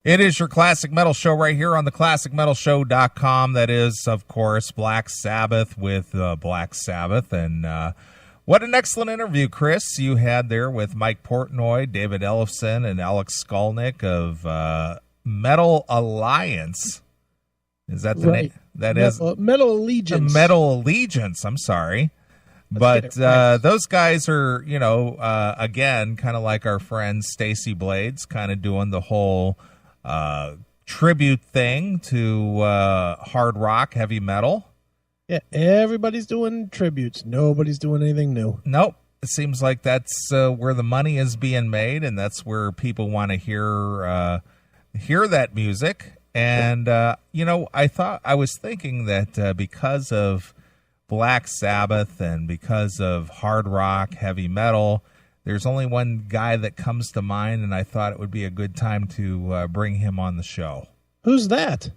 It is your Classic Metal Show right here on the ClassicMetalShow.com. That is, of course, Black Sabbath with Black Sabbath. And what an excellent interview, Chris, you had there with Mike Portnoy, David Ellefson, and Alex Skolnick of Metal Alliance. Is that the name? That is Metal Allegiance. Metal Allegiance, I'm sorry. But those guys are, again, kind of like our friend Stacey Blades, kind of doing the whole tribute thing to hard rock, heavy metal. Yeah, everybody's doing tributes. Nobody's doing anything new. Nope. It seems like that's where the money is being made, and that's where people want to hear that music. And, I was thinking that because of Black Sabbath and because of hard rock, heavy metal, there's only one guy that comes to mind, and I thought it would be a good time to bring him on the show. Who's that?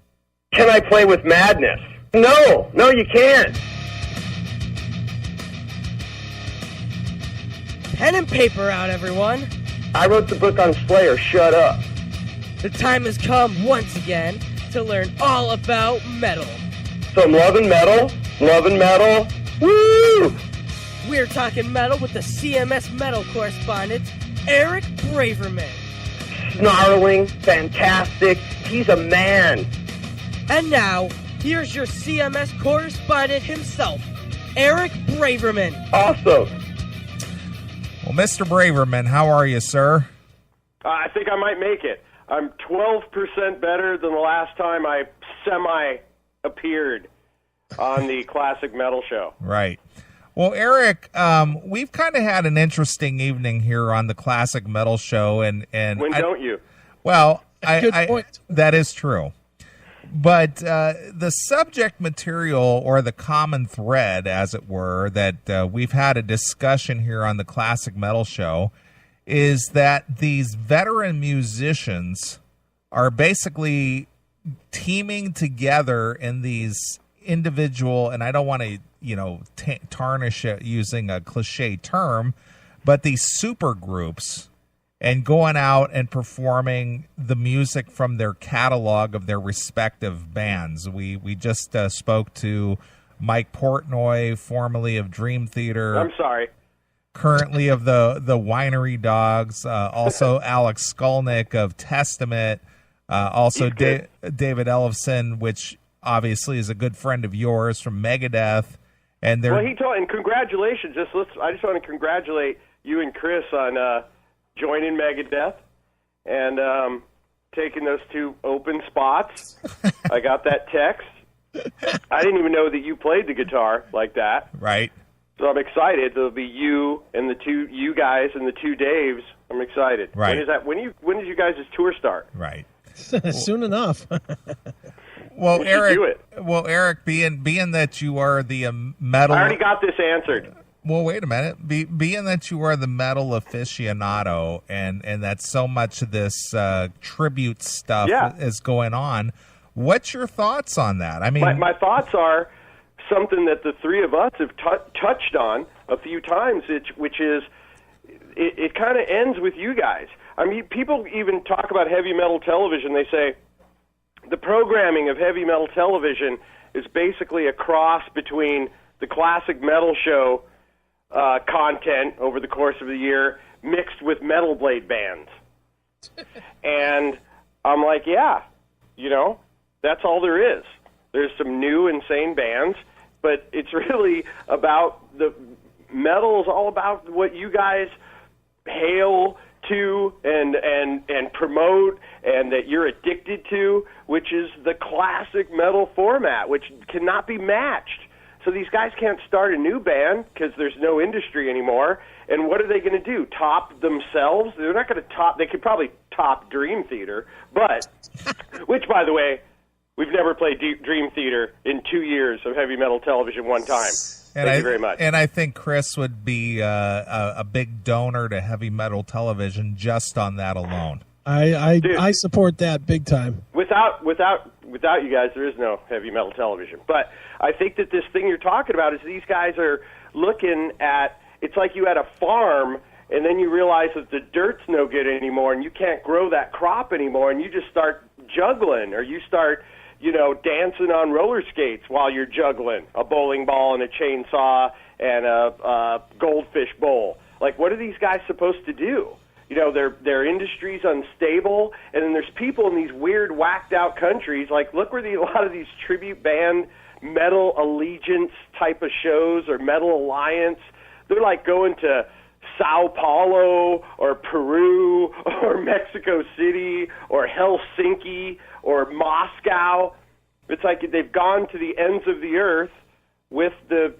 Can I play with madness? No, you can't. Pen and paper out, everyone. I wrote the book on Slayer, shut up. The time has come once again to learn all about metal. So I'm loving metal. Woo! We're talking metal with the CMS metal correspondent, Eric Braverman. Snarling, fantastic, he's a man. And now, here's your CMS correspondent himself, Eric Braverman. Awesome. Well, Mr. Braverman, how are you, sir? I think I might make it. I'm 12% better than the last time I semi-appeared on the Classic Metal Show. Right. Well, Eric, we've kind of had an interesting evening here on the Classic Metal Show, and when don't you? Well, Good point. That is true. But the subject material, or the common thread, as it were, that we've had a discussion here on the Classic Metal Show is that these veteran musicians are basically teaming together in these individual, and I don't want to, tarnish it using a cliche term, but these super groups, and going out and performing the music from their catalog of their respective bands. We just spoke to Mike Portnoy, formerly of Dream Theater. I'm sorry. Currently of the Winery Dogs, also Alex Skolnick of Testament, also David Ellefson, which obviously is a good friend of yours, from Megadeth. And and congratulations. I just want to congratulate you and Chris on joining Megadeth and taking those 2 open spots. I got that text. I didn't even know that you played the guitar like that. Right. So I'm excited. There'll be you and you guys and the 2 Daves. I'm excited. Right. When is that? When does you guys' tour start? Right. Soon enough. Well, Eric. Do it. Well, Eric, being that you are the metal. I already got this answered. Well, wait a minute. Being that you are the metal aficionado, and that so much of this tribute stuff is going on, what's your thoughts on that? I mean, my thoughts are something that the 3 of us have touched on a few times, which is it kind of ends with you guys. I mean, people even talk about heavy metal television. They say the programming of heavy metal television is basically a cross between the Classic Metal Show content over the course of the year mixed with Metal Blade bands. And I'm like, yeah, that's all there is. There's some new insane bands, but it's really about the metal is all about what you guys hail to and promote and that you're addicted to, which is the classic metal format, which cannot be matched. So these guys can't start a new band because there's no industry anymore. And what are they going to do? Top themselves? They're not going to top. They could probably top Dream Theater, but which, by the way, we've never played Dream Theater in 2 years of heavy metal television one time. Thank you very much. And I think Chris would be a big donor to heavy metal television just on that alone. I support that big time. Without you guys, there is no heavy metal television. But I think that this thing you're talking about is these guys are looking at, it's like you had a farm and then you realize that the dirt's no good anymore, and you can't grow that crop anymore, and you just start juggling, or you start, dancing on roller skates while you're juggling a bowling ball and a chainsaw and a goldfish bowl. Like, what are these guys supposed to do? Their industry's unstable, and then there's people in these weird, whacked-out countries. Like, look where a lot of these tribute band Metal Allegiance type of shows or Metal Alliance, they're like going to Sao Paulo or Peru or Mexico City or Helsinki or Moscow. It's like they've gone to the ends of the earth with the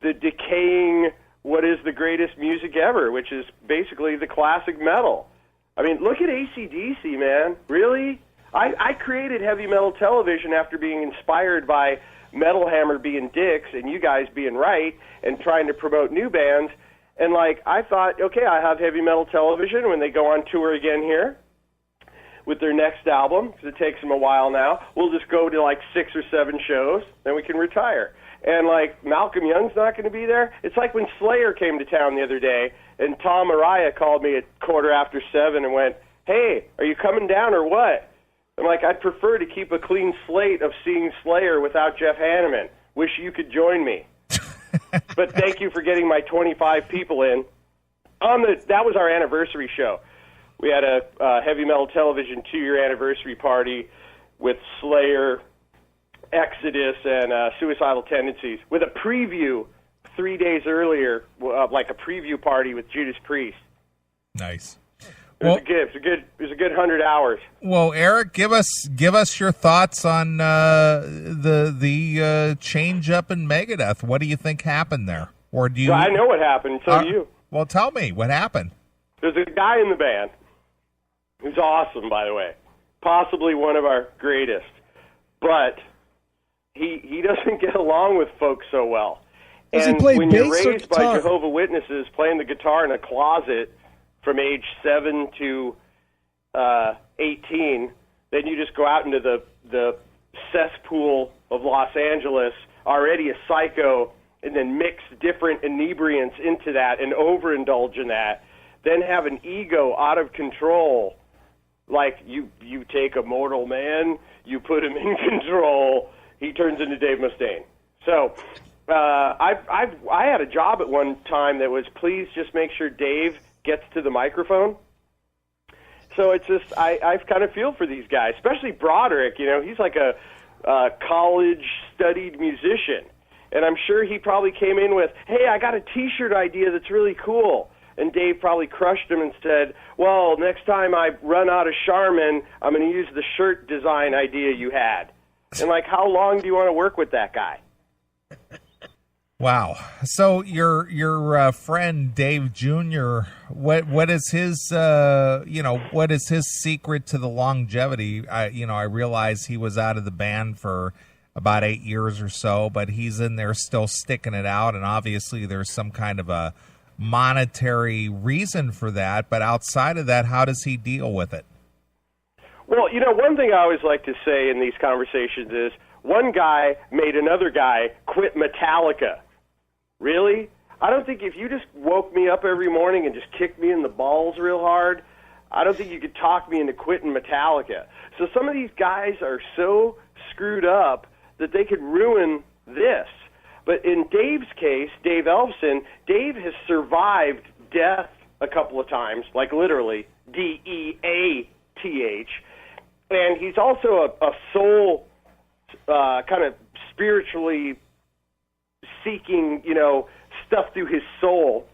decaying what is the greatest music ever, which is basically the classic metal. I mean, look at AC/DC, man. Really? I created heavy metal television after being inspired by Metal Hammer being dicks and you guys being right and trying to promote new bands. And, I thought, okay, I have heavy metal television when they go on tour again here with their next album, because it takes them a while now. We'll just go to, 6 or 7 shows, then we can retire. And, Malcolm Young's not going to be there. It's like when Slayer came to town the other day, and Tom Araya called me at 7:15 and went, hey, are you coming down or what? I'm like, I'd prefer to keep a clean slate of seeing Slayer without Jeff Hanneman. Wish you could join me. But thank you for getting my 25 people in. That was our anniversary show. We had a heavy metal television 2-year anniversary party with Slayer, Exodus, and Suicidal Tendencies, with a preview 3 days earlier, like a preview party with Judas Priest. Nice. It was a good 100 hours. Well, Eric, give us your thoughts on the change up in Megadeth. What do you think happened there? Or do you? Well, I know what happened. So do you. Well, tell me what happened. There's a guy in the band who's awesome, by the way, possibly one of our greatest, but he doesn't get along with folks so well. Does and he play when bass you're or raised by guitar? Jehovah's Witnesses playing the guitar in a closet from age 7 to 18, then you just go out into the cesspool of Los Angeles, already a psycho, and then mix different inebriants into that and overindulge in that, then have an ego out of control. Like you take a mortal man, you put him in control, he turns into Dave Mustaine. So I had a job at one time that was, please just make sure Dave gets to the microphone. So it's just, I kind of feel for these guys, especially Broderick. He's like a college-studied musician. And I'm sure he probably came in with, hey, I got a T-shirt idea that's really cool. And Dave probably crushed him and said, well, next time I run out of Charmin, I'm going to use the shirt design idea you had. And, how long do you want to work with that guy? Wow. So your friend Dave Jr., what is his what is his secret to the longevity? I realize he was out of the band for about 8 years or so, but he's in there still sticking it out, and obviously there's some kind of a monetary reason for that, but outside of that, how does he deal with it? Well, one thing I always like to say in these conversations is one guy made another guy quit Metallica. Really? I don't think if you just woke me up every morning and just kicked me in the balls real hard, I don't think you could talk me into quitting Metallica. So some of these guys are so screwed up that they could ruin this. But in Dave's case, Dave Elfson, Dave has survived death a couple of times, like literally, D-E-A-T-H. And he's also a soul, kind of spiritually seeking, stuff through his soul,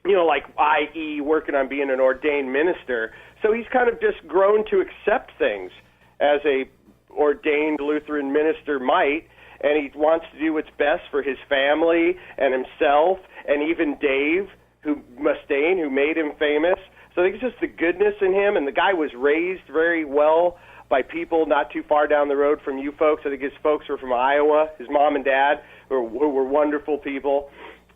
like i.e. working on being an ordained minister. So he's kind of just grown to accept things as a ordained Lutheran minister might, and he wants to do what's best for his family and himself, and even Dave Mustaine, who made him famous. So I think it's just the goodness in him, and the guy was raised very well by people not too far down the road from you folks. I think his folks were from Iowa, his mom and dad, who were wonderful people.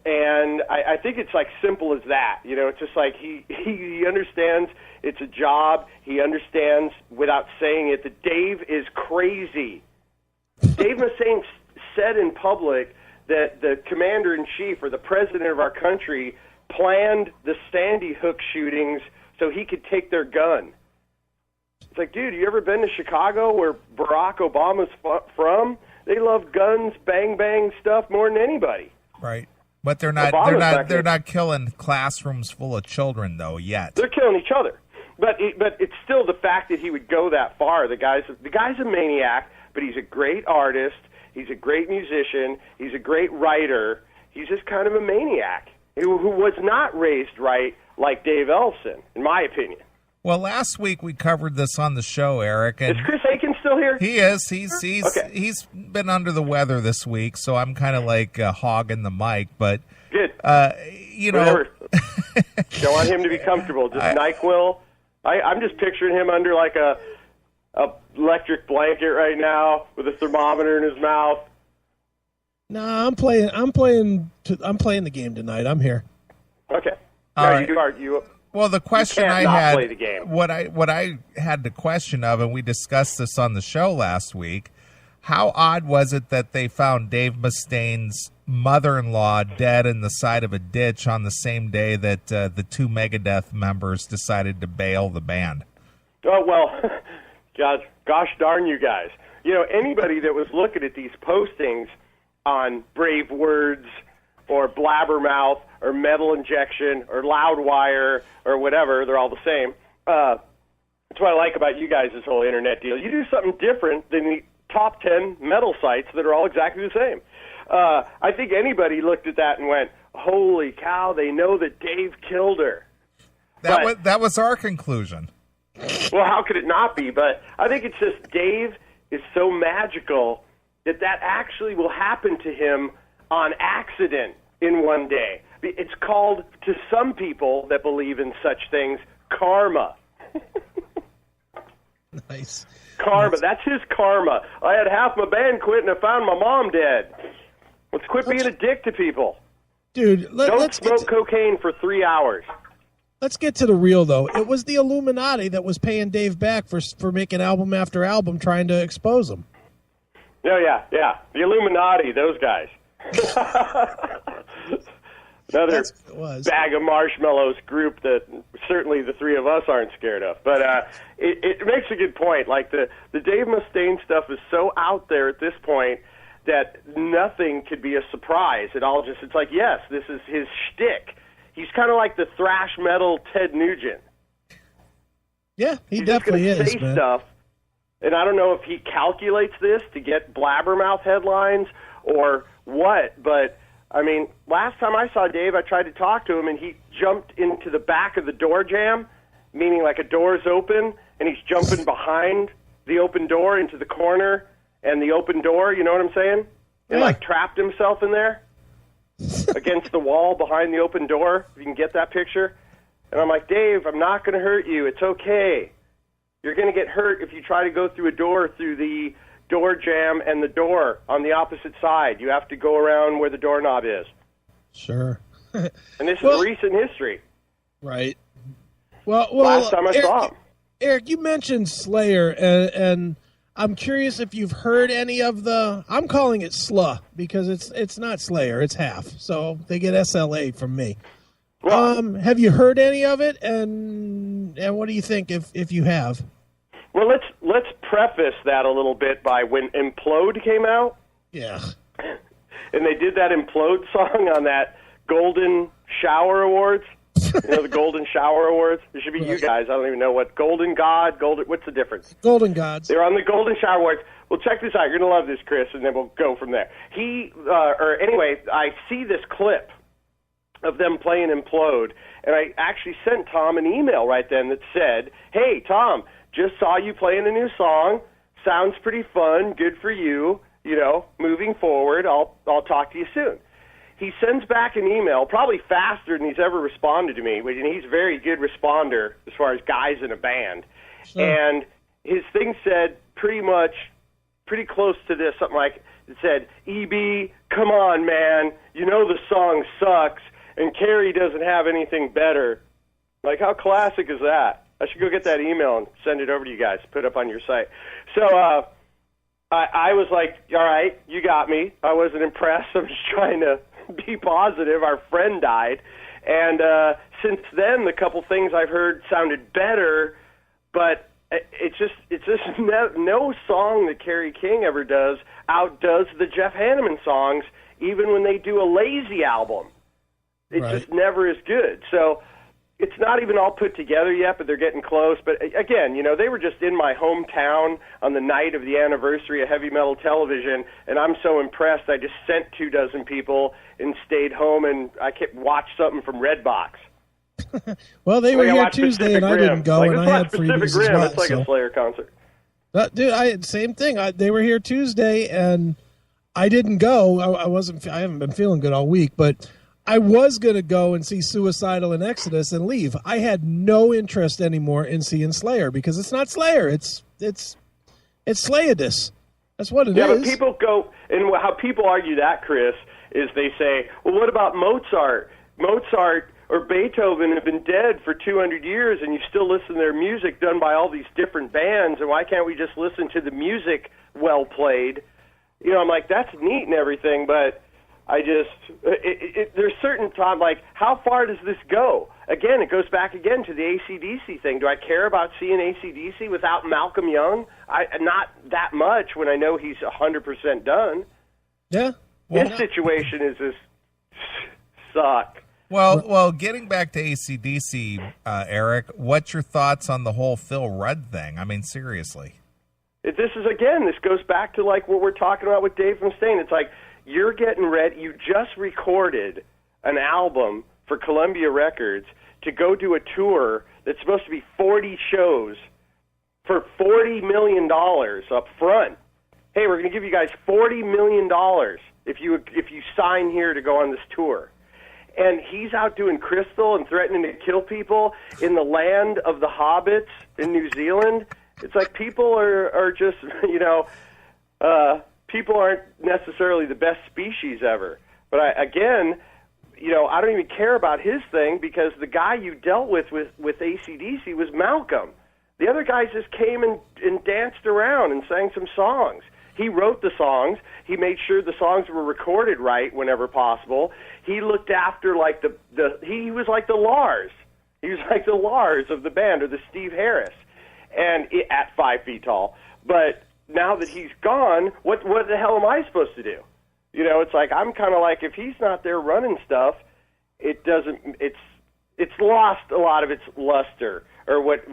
And I think it's simple as that. It's just he understands it's a job. He understands without saying it that Dave is crazy. Dave Mustaine said in public that the commander-in-chief or the president of our country planned the Sandy Hook shootings so he could take their gun. It's like, dude, you ever been to Chicago where Barack Obama's from? They love guns, bang bang stuff more than anybody. Right. But they're not they're not killing classrooms full of children though yet. They're killing each other. But it's still the fact that he would go that far. The guy's a maniac, but he's a great artist. He's a great musician. He's a great writer. He's just kind of a maniac who was not raised right like Dave Ellefson, in my opinion. Well, last week we covered this on the show, Eric. And is Chris Aiken still here? He is. He's been under the weather this week, so I'm kind of like hogging the mic. But good. Whatever. Don't want him to be comfortable. Just NyQuil. I'm just picturing him under like a electric blanket right now with a thermometer in his mouth. No, I'm playing the game tonight. I'm here. Okay. All right. You well, the question I had, play the game. what I had the question of, and we discussed this on the show last week. How odd was it that they found Dave Mustaine's mother-in-law dead in the side of a ditch on the same day that the two Megadeth members decided to bail the band? Oh, well, gosh darn you guys. You know, anybody that was looking at these postings on Brave Words or Blabbermouth or Metal Injection or Loudwire or whatever, they're all the same. That's what I like about you guys, this whole internet deal. You do something different than the top 10 metal sites that are all exactly the same. I think anybody looked at that and went, holy cow, they know that Dave killed her. That was our conclusion. Well, how could it not be? But I think it's just Dave is so magical that actually will happen to him on accident in one day. It's called, to some people that believe in such things, karma. Nice. Karma. That's his karma. I had half my band quit and I found my mom dead. Let's quit being a dick to people. Dude, don't smoke cocaine for 3 hours. Let's get to the real, though. It was the Illuminati that was paying Dave back for making album after album trying to expose him. Oh, yeah. The Illuminati, those guys. Another bag of marshmallows group that certainly the three of us aren't scared of. But it makes a good point. Like the Dave Mustaine stuff is so out there at this point that nothing could be a surprise. It's like, yes, this is his shtick. He's kind of like the thrash metal Ted Nugent. Yeah, he definitely is, say man. Stuff, and I don't know if he calculates this to get Blabbermouth headlines or what, but I mean, last time I saw Dave, I tried to talk to him, and he jumped into the back of the door jam, meaning like a door's open, and he's jumping behind the open door into the corner and the open door, you know what I'm saying? And like trapped himself in there against the wall behind the open door, if you can get that picture. And I'm like, Dave, I'm not going to hurt you. It's okay. You're going to get hurt if you try to go through a door through the door jam and the door on the opposite side. You have to go around where the doorknob is. Sure. And this is recent history. Right. Well, last time I saw him. Eric, you mentioned Slayer, and I'm curious if you've heard any of the. I'm calling it SLA because it's not Slayer, it's half. So they get SLA from me. Well, have you heard any of it, and what do you think if you have? Well, let's preface that a little bit by when Implode came out. Yeah. And they did that Implode song on that Golden Shower Awards. You know, the Golden Shower Awards? It should be you guys. I don't even know what. Golden God? What's the difference? Golden Gods. They're on the Golden Shower Awards. Well, check this out. You're going to love this, Chris, and then we'll go from there. Anyway, I see this clip of them playing Implode, and I actually sent Tom an email right then that said, hey, Tom, just saw you playing a new song. Sounds pretty fun. Good for you. You know, moving forward, I'll talk to you soon. He sends back an email, probably faster than he's ever responded to me, and he's a very good responder as far as guys in a band. Sure. And his thing said pretty close to this, something like, it said, EB, come on, man, you know the song sucks, and Carrie doesn't have anything better. Like, how classic is that? I should go get that email and send it over to you guys, put it up on your site. So I was like, all right, you got me. I wasn't impressed. I'm just trying to be positive. Our friend died. And since then, the couple things I've heard sounded better, but it's just no song that Kerry King ever does outdoes the Jeff Hanneman songs, even when they do a lazy album. It's just never as good. So it's not even all put together yet, but they're getting close. But again, they were just in my hometown on the night of the anniversary of Heavy Metal Television, and I'm so impressed I just sent 24 people and stayed home, and I watched something from Redbox. Well, they were here Tuesday, and I didn't go, and I had freebies as well. It's like a Slayer concert. Dude, same thing. They were here Tuesday, and I didn't go. I haven't been feeling good all week, but I was going to go and see Suicidal and Exodus and leave. I had no interest anymore in seeing Slayer because it's not Slayer. It's Slayadus. That's what it is. Yeah, but people go, and how people argue that, Chris, is they say, well, what about Mozart? Mozart or Beethoven have been dead for 200 years, and you still listen to their music done by all these different bands, and why can't we just listen to the music well played? I'm like, that's neat and everything, but I just, there's certain time, like, how far does this go? Again, it goes back again to the AC/DC thing. Do I care about seeing AC/DC without Malcolm Young? Not that much when I know he's 100% done. Yeah. His situation is just suck. Well, getting back to AC/DC, Eric, what's your thoughts on the whole Phil Rudd thing? I mean, seriously. This goes back to like what we're talking about with Dave Mustaine. It's like, you're getting ready. You just recorded an album for Columbia Records to go do a tour that's supposed to be 40 shows for $40 million up front. Hey, we're going to give you guys $40 million if you sign here to go on this tour. And he's out doing crystal and threatening to kill people in the land of the hobbits in New Zealand. It's like people are just, people aren't necessarily the best species ever. But I don't even care about his thing because the guy you dealt with AC/DC was Malcolm. The other guys just came and danced around and sang some songs. He wrote the songs. He made sure the songs were recorded right whenever possible. He looked after like he was like the Lars. He was like the Lars of the band, or the Steve Harris, and at 5 feet tall. But now that he's gone, what the hell am I supposed to do? It's like, I'm kind of like, if he's not there running stuff, it's lost a lot of its luster, or what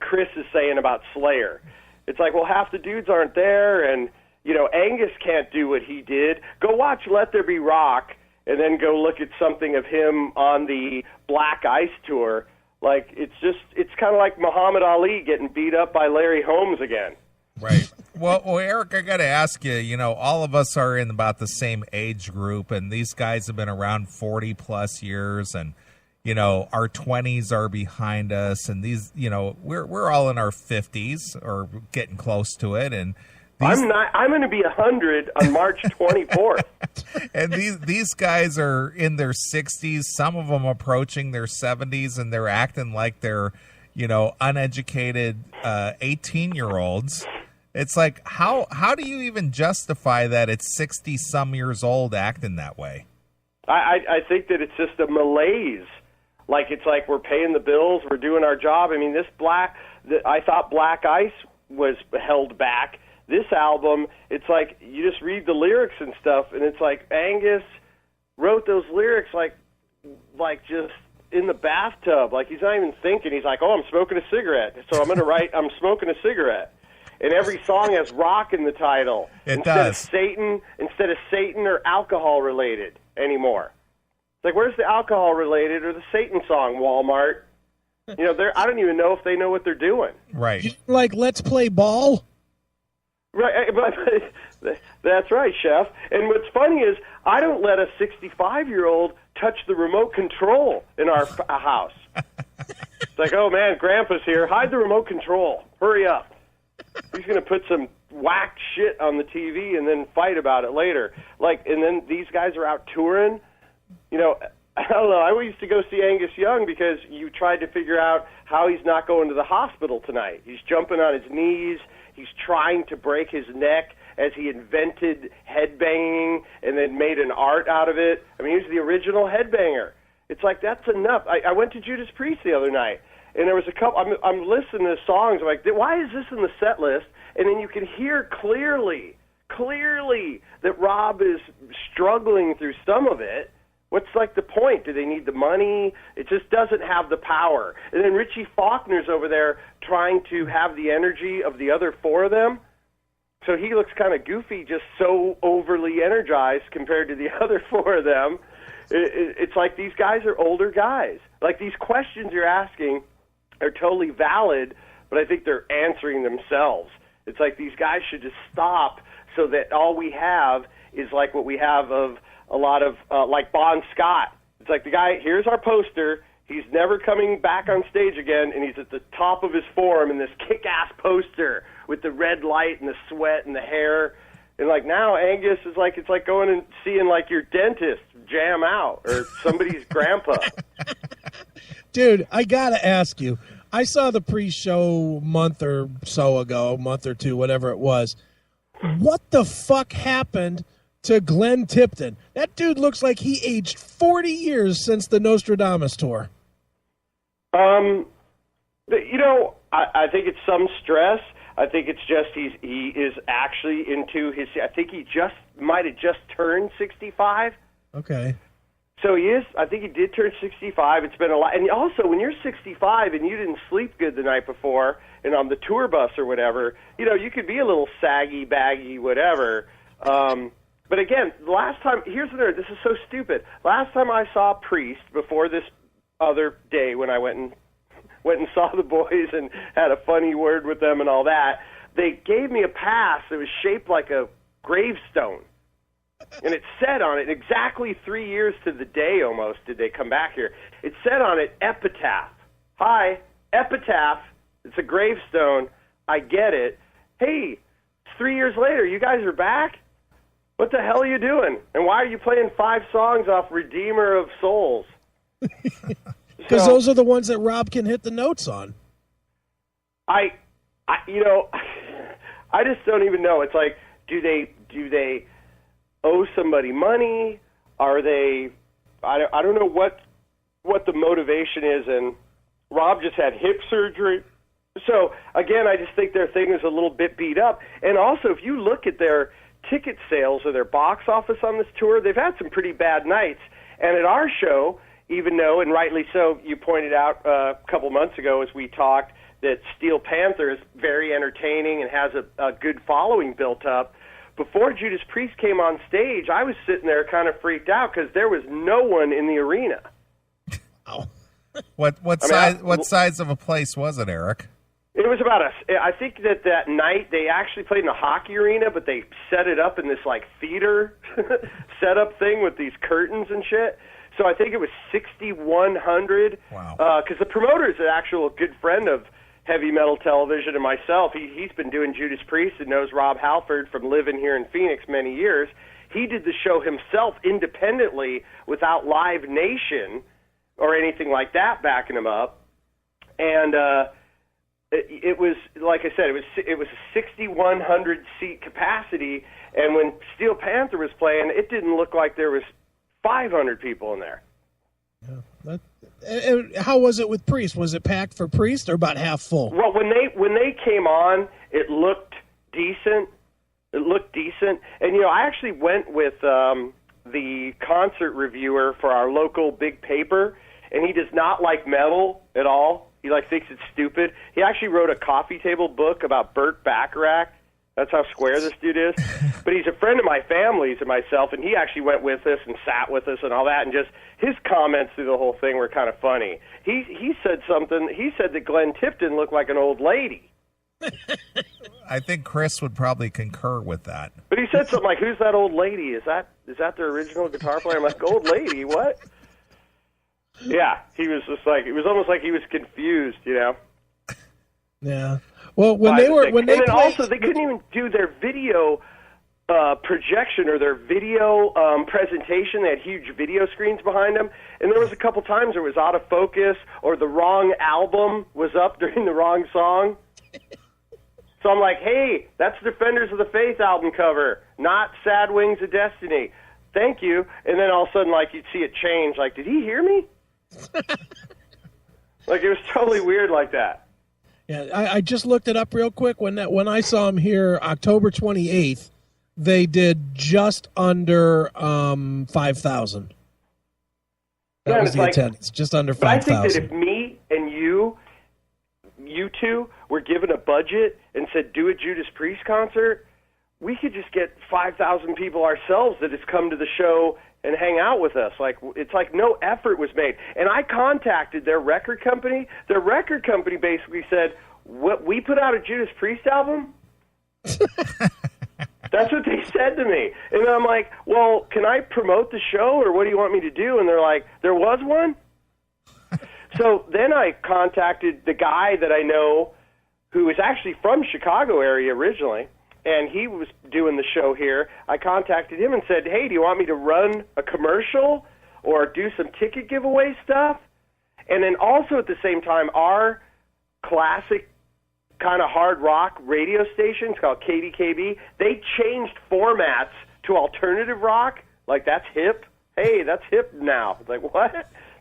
Chris is saying about Slayer. It's like, well, half the dudes aren't there, and Angus can't do what he did. Go watch Let There Be Rock, and then go look at something of him on the Black Ice tour. Like, it's kind of like Muhammad Ali getting beat up by Larry Holmes again. Right. Well, Eric, I got to ask you, all of us are in about the same age group, and these guys have been around 40 plus years, and, our 20s are behind us, and these, we're all in our 50s or getting close to it. And I'm going to be 100 on March 24th. And these guys are in their 60s, some of them approaching their 70s, and they're acting like they're, uneducated 18-year-olds. It's like, how do you even justify that it's 60-some years old acting that way? I think that it's just a malaise. Like, it's like we're paying the bills, we're doing our job. I mean, I thought Black Ice was held back. This album, it's like you just read the lyrics and stuff, and it's like Angus wrote those lyrics like just in the bathtub. Like, he's not even thinking. He's like, oh, I'm smoking a cigarette, so I'm going to write, I'm smoking a cigarette. And every song has rock in the title. Instead of Satan or alcohol related anymore. It's like, where's the alcohol related or the Satan song, Walmart? I don't even know if they know what they're doing. Right. Like, let's play ball? Right, that's right, Chef. And what's funny is I don't let a 65-year-old touch the remote control in our house. It's like, oh, man, Grandpa's here. Hide the remote control. Hurry up. He's going to put some whack shit on the TV and then fight about it later. Like, and then these guys are out touring. I don't know. I used to go see Angus Young because you tried to figure out how he's not going to the hospital tonight. He's jumping on his knees. He's trying to break his neck, as he invented headbanging and then made an art out of it. I mean, he was the original headbanger. It's like, that's enough. I went to Judas Priest the other night, and there was a couple. I'm listening to songs. I'm like, why is this in the set list? And then you can hear clearly that Rob is struggling through some of it. What's like the point? Do they need the money? It just doesn't have the power. And then Richie Faulkner's over there trying to have the energy of the other four of them. So he looks kind of goofy, just so overly energized compared to the other four of them. It's like these guys are older guys. Like, these questions you're asking are totally valid, but I think they're answering themselves. It's like these guys should just stop so that all we have is like what we have of a lot of, like Bon Scott. It's like, the guy, here's our poster, he's never coming back on stage again, and he's at the top of his form in this kick-ass poster with the red light and the sweat and the hair. And like, now Angus is like, it's like going and seeing like your dentist jam out or somebody's grandpa. Dude, I gotta ask you, I saw the pre-show month or two, whatever it was. What the fuck happened to Glenn Tipton? That dude looks like he aged 40 years since the Nostradamus tour. I think it's some stress. I think it's just he is actually into his. I think he might have just turned 65. Okay. So he is. I think he did turn 65. It's been a lot. And also, when you're 65 and you didn't sleep good the night before, and on the tour bus or whatever, you could be a little saggy, baggy, whatever. But again, last time, here's the nerd. This is so stupid. Last time I saw Priest, before this other day when I went and saw the boys and had a funny word with them and all that, they gave me a pass that was shaped like a gravestone. And it said on it, exactly 3 years to the day almost did they come back here, it said on it, Epitaph. Hi, Epitaph. It's a gravestone. I get it. Hey, 3 years later, you guys are back? What the hell are you doing? And why are you playing 5 songs off Redeemer of Souls? Because those are the ones that Rob can hit the notes on. I just don't even know. It's like, do they owe somebody money? Are they? I don't know what the motivation is. And Rob just had hip surgery, so again, I just think their thing is a little bit beat up. And also, if you look at their ticket sales or their box office on this tour, they've had some pretty bad nights. And at our show, even though, and rightly so, you pointed out a couple months ago as we talked that Steel Panther is very entertaining and has a good following built up. Before Judas Priest came on stage, I was sitting there kind of freaked out because there was no one in the arena. Oh. What size of a place was it, Eric? It was about I think that night they actually played in a hockey arena, but they set it up in this like theater setup thing with these curtains and shit. So I think it was 6,100. Wow. Because the promoter is an actual good friend of Heavy Metal Television and myself. He's been doing Judas Priest and knows Rob Halford from living here in Phoenix many years. He did the show himself independently without Live Nation or anything like that backing him up. And it was, like I said, it was a 6,100 seat capacity. And when Steel Panther was playing, it didn't look like there was 500 people in there. Yeah. How was it with Priest? Was it packed for Priest or about half full? Well, when they came on, it looked decent. And I actually went with the concert reviewer for our local big paper, and he does not like metal at all. He thinks it's stupid. He actually wrote a coffee table book about Burt Bacharach. That's how square this dude is. But he's a friend of my family's and myself, and he actually went with us and sat with us and all that, and just his comments through the whole thing were kind of funny. He said something. He said that Glenn Tipton looked like an old lady. I think Chris would probably concur with that. But he said something like, "Who's that old lady? Is that their original guitar player?" I'm like, "Old lady? What?" Yeah, he was just like, it was almost like he was confused, Yeah. Well, also they couldn't even do their video projection or their video presentation. They had huge video screens behind them, and there was a couple times where it was out of focus or the wrong album was up during the wrong song. So I'm like, hey, that's Defenders of the Faith album cover, not Sad Wings of Destiny. Thank you. And then all of a sudden, like, you'd see it change. Like, did he hear me? Like, it was totally weird like that. Yeah, I just looked it up real quick. When I saw him here, October 28th, they did just under 5,000. That was the attendance, just under 5,000. I think that if me and you two were given a budget and said, do a Judas Priest concert, we could just get 5,000 people ourselves that has come to the show and hang out with us. Like, it's like no effort was made. And I contacted their record company. Their record company basically said, "What, we put out a Judas Priest album?" That's what they said to me. And I'm like, well, can I promote the show, or what do you want me to do? And they're like, there was one? So then I contacted the guy that I know who is actually from Chicago area originally, and he was doing the show here. I contacted him and said, hey, do you want me to run a commercial or do some ticket giveaway stuff? And then also at the same time, our classic kind of hard rock radio stations called KDKB, they changed formats to alternative rock. Like, that's hip. Hey, that's hip now. It's like, what?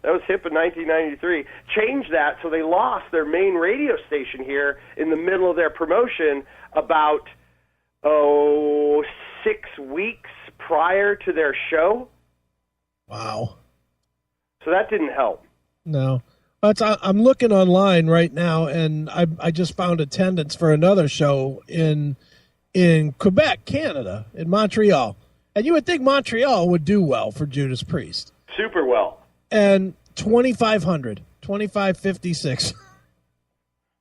That was hip in 1993. Changed that, so they lost their main radio station here in the middle of their promotion about, 6 weeks prior to their show. Wow. So that didn't help. No. I'm looking online right now, and I just found attendance for another show in Quebec, Canada, in Montreal. And you would think Montreal would do well for Judas Priest. Super well. And 2,500, 2,556.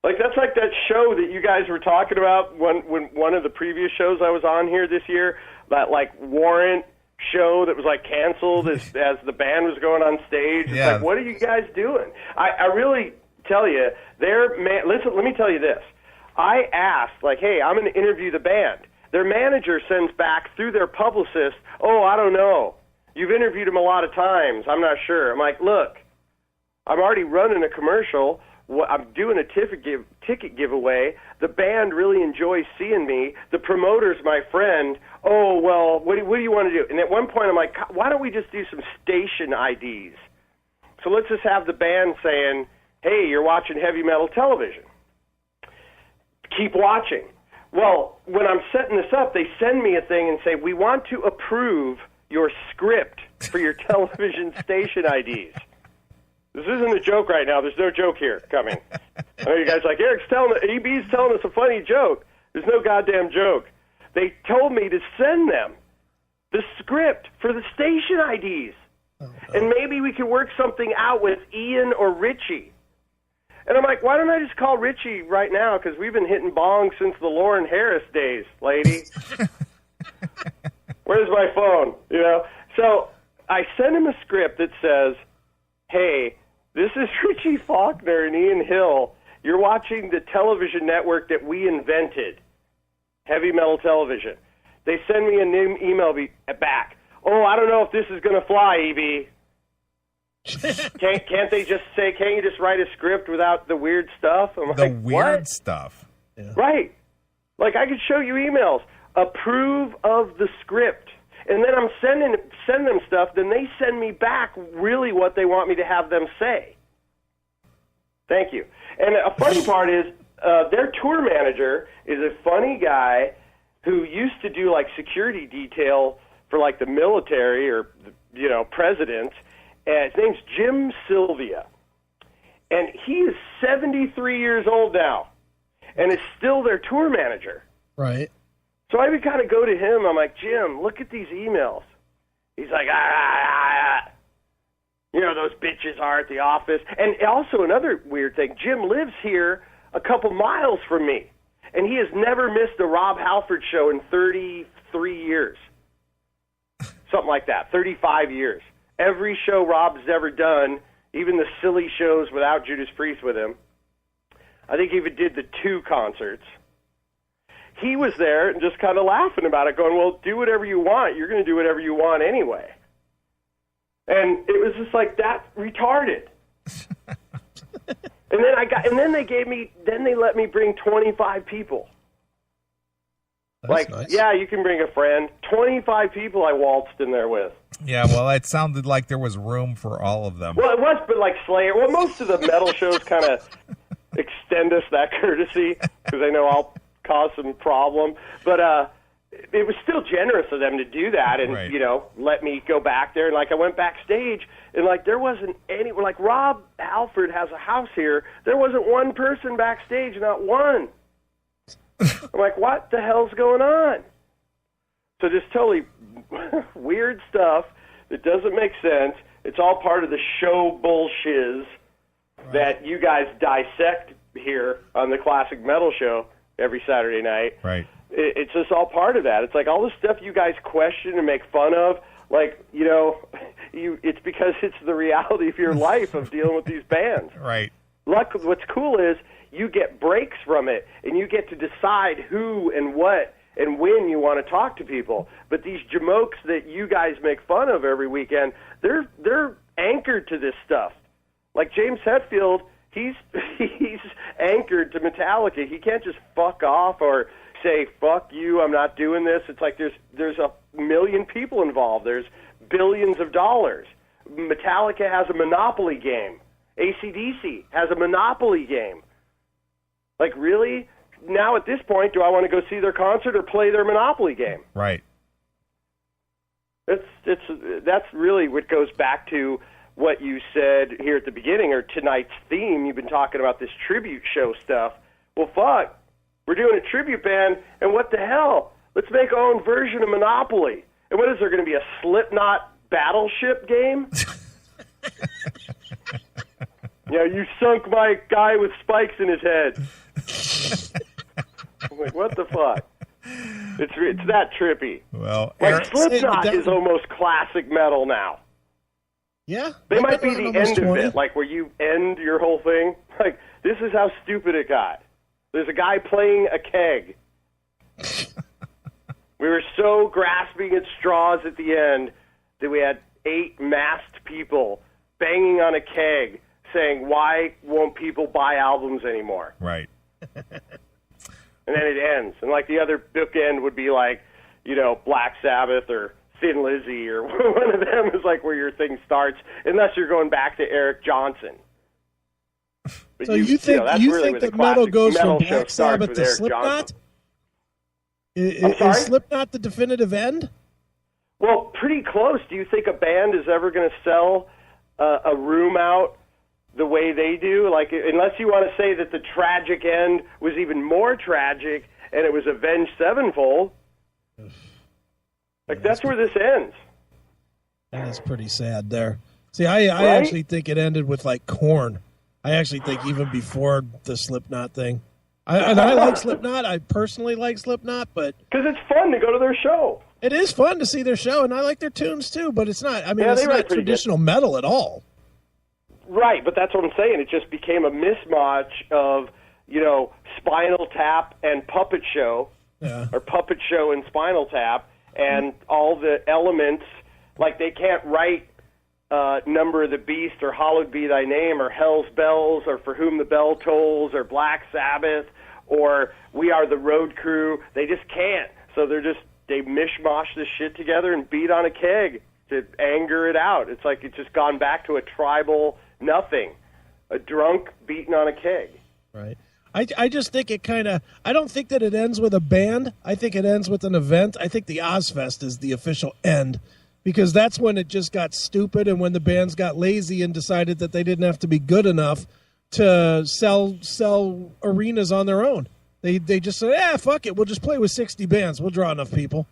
Like, that's like that show that you guys were talking about when one of the previous shows I was on here this year, that, like, warrant show that was, like, canceled as the band was going on stage. It's like, what are you guys doing? I really tell you, listen, let me tell you this. I asked, like, hey, I'm going to interview the band. Their manager sends back through their publicist, oh, I don't know. You've interviewed him a lot of times. I'm not sure. I'm like, look, I'm already running a commercial. I'm doing a ticket giveaway. The band really enjoys seeing me. The promoter's my friend. Oh, well, what do you want to do? And at one point, I'm like, why don't we just do some station IDs? So let's just have the band saying, hey, you're watching heavy metal television. Keep watching. Well, when I'm setting this up, they send me a thing and say, we want to approve your script for your television station IDs. This isn't a joke right now. There's no joke here coming. I know you guys are like, EB's telling us a funny joke. There's no goddamn joke. They told me to send them the script for the station IDs. And maybe we could work something out with Ian or Richie. And I'm like, why don't I just call Richie right now? Because we've been hitting bong since the Lauren Harris days, lady. Where's my phone? You know? So I send him a script that says, hey, this is Richie Faulkner and Ian Hill. You're watching the television network that we invented, heavy metal television. They send me an email back. Oh, I don't know if this is going to fly, EB. Can't they just say, can't you just write a script without the weird stuff? I'm the like, weird what? Stuff. Yeah. Right. Like, I could show you emails. Approve of the script. And then I'm send them stuff, then they send me back really what they want me to have them say. Thank you. And a funny part is their tour manager is a funny guy who used to do, like, security detail for, like, the military or, you know, presidents. And his name's Jim Sylvia. And he is 73 years old now and is still their tour manager. Right. So I would kind of go to him. I'm like, Jim, look at these emails. He's like, you know, those bitches are at the office. And also another weird thing, Jim lives here a couple miles from me, and he has never missed a Rob Halford show in 33 years. Something like that, 35 years. Every show Rob's ever done, even the silly shows without Judas Priest with him, I think he even did the 2 concerts. He was there and just kind of laughing about it, going, well, do whatever you want. You're going to do whatever you want anyway. And it was just like, that retarded. And then they let me bring 25 people. That's nice. Yeah, you can bring a friend. 25 people I waltzed in there with. Yeah, well, it sounded like there was room for all of them. Well, it was, but like Slayer. Well, most of the metal shows kind of extend us that courtesy because they know I'll cause some problem. But it was still generous of them to do that and, Right. let me go back there. And, I went backstage, and, there wasn't any... Rob Halford has a house here. There wasn't one person backstage, not one. I'm like, what the hell's going on? So just totally weird stuff that doesn't make sense. It's all part of the show bullshiz that you guys dissect here on the Classic Metal Show every Saturday night. Right. It's just all part of that. It's like all the stuff you guys question and make fun of, it's because it's the reality of your life of dealing with these bands. Right. What's cool is you get breaks from it, and you get to decide who and what and when you want to talk to people. But these jamokes that you guys make fun of every weekend, they're anchored to this stuff. Like James Hetfield, he's anchored to Metallica. He can't just fuck off or say, fuck you, I'm not doing this. It's like there's a million people involved. There's billions of dollars. Metallica has a monopoly game. AC/DC has a monopoly game. Like, really? Now at this point, do I want to go see their concert or play their monopoly game? Right. That's really what goes back to what you said here at the beginning, or tonight's theme. You've been talking about this tribute show stuff. Well, fuck. We're doing a tribute band, and what the hell? Let's make our own version of Monopoly. And what is there going to be, a Slipknot battleship game? Yeah, you sunk my guy with spikes in his head. I'm like, what the fuck? It's that trippy. Well, Slipknot is almost classic metal now. Yeah. They might be the end of it, where you end your whole thing. Like, this is how stupid it got. There's a guy playing a keg. We were so grasping at straws at the end that we had 8 masked people banging on a keg saying, why won't people buy albums anymore? Right. And then it ends. And the other bookend would be Black Sabbath or Thin Lizzy, or one of them is where your thing starts, unless you're going back to Eric Johnson. But so you think that metal goes from Black Sabbath to Slipknot? Is Slipknot the definitive end? Well, pretty close. Do you think a band is ever going to sell a room out the way they do? Unless you want to say that the tragic end was even more tragic and it was Avenged Sevenfold. That's where this ends. That's pretty sad there. See, I actually think it ended with Korn. I actually think even before the Slipknot thing. I like Slipknot. I personally like Slipknot, but because it's fun to go to their show. It is fun to see their show, and I like their tunes too. But it's not. It's not traditional metal at all. Right, but that's what I'm saying. It just became a mismatch of Spinal Tap and Puppet Show, or Puppet Show and Spinal Tap, and all the elements. They can't write Number of the Beast or Hallowed Be Thy Name or Hell's Bells or For Whom the Bell Tolls or Black Sabbath or We Are the Road Crew. They just can't. So they mishmash this shit together and beat on a keg to anger it out. It's it's just gone back to a tribal nothing, a drunk beating on a keg. Right. I just think it kind of, I don't think that it ends with a band. I think it ends with an event. I think the Ozfest is the official end, because that's when it just got stupid and when the bands got lazy and decided that they didn't have to be good enough to sell arenas on their own. They just said, fuck it, we'll just play with 60 bands. We'll draw enough people.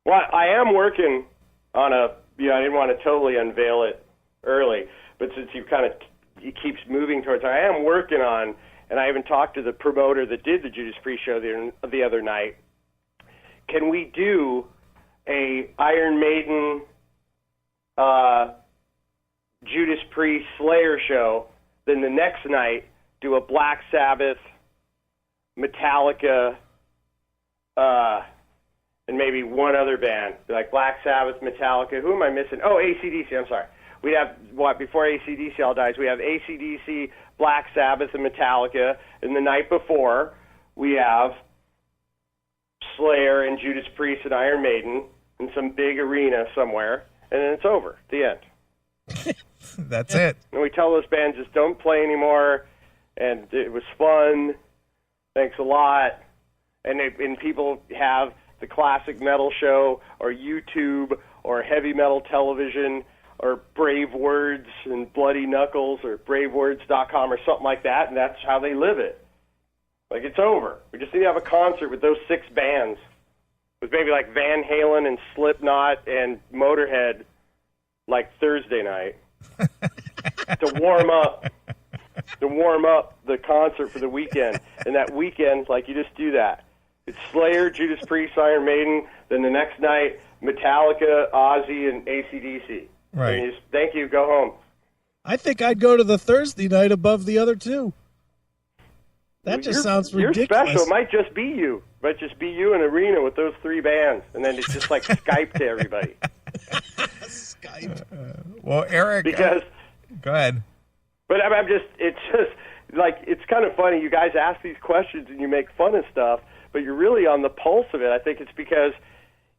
Well, I am working on I didn't want to totally unveil it early, but since it keeps moving towards, I am working on, and I even talked to the promoter that did the Judas Priest show the other night. Can we do a Iron Maiden, Judas Priest, Slayer show, then the next night do a Black Sabbath, Metallica, and maybe one other band, Black Sabbath, Metallica. Who am I missing? Oh, AC/DC, I'm sorry. We have, before AC/DC all dies, we have AC/DC, Black Sabbath, and Metallica. And the night before, we have Slayer and Judas Priest and Iron Maiden in some big arena somewhere, and then it's over. The end. That's it. And we tell those bands just don't play anymore, and it was fun. Thanks a lot. And people have the Classic Metal Show or YouTube or Heavy Metal Television or Brave Words and Bloody Knuckles or bravewords.com or something like that, and that's how they live it. Like, it's over. We just need to have a concert with those 6 bands, with maybe like Van Halen and Slipknot and Motorhead, like Thursday night, to warm up the concert for the weekend. And that weekend, like, you just do that. It's Slayer, Judas Priest, Iron Maiden, then the next night, Metallica, Ozzy, and AC/DC. Right. And you just, thank you, go home. I think I'd go to the Thursday night above the other 2. That just sounds ridiculous. You're special. It might just be you. It might just be you in an arena with those 3 bands, and then it's just like Skype to everybody. Skype. Well, Eric, because go ahead. But it's just like, it's kind of funny. You guys ask these questions and you make fun of stuff, but you're really on the pulse of it. I think it's because,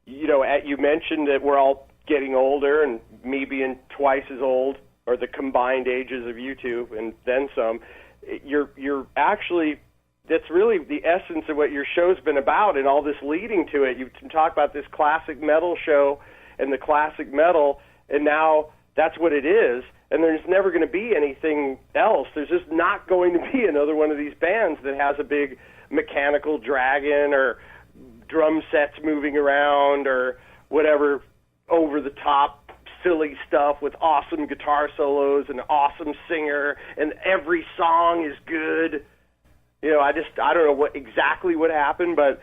you mentioned that we're all getting older, and me being twice as old, or the combined ages of you two, and then some. You're actually, that's really the essence of what your show's been about, and all this leading to it. You talk about this classic metal show and the classic metal, and now that's what it is, and there's never going to be anything else. There's just not going to be another one of these bands that has a big mechanical dragon or drum sets moving around or whatever over-the-top silly stuff with awesome guitar solos and awesome singer, and every song is good. I don't know exactly what happened, but,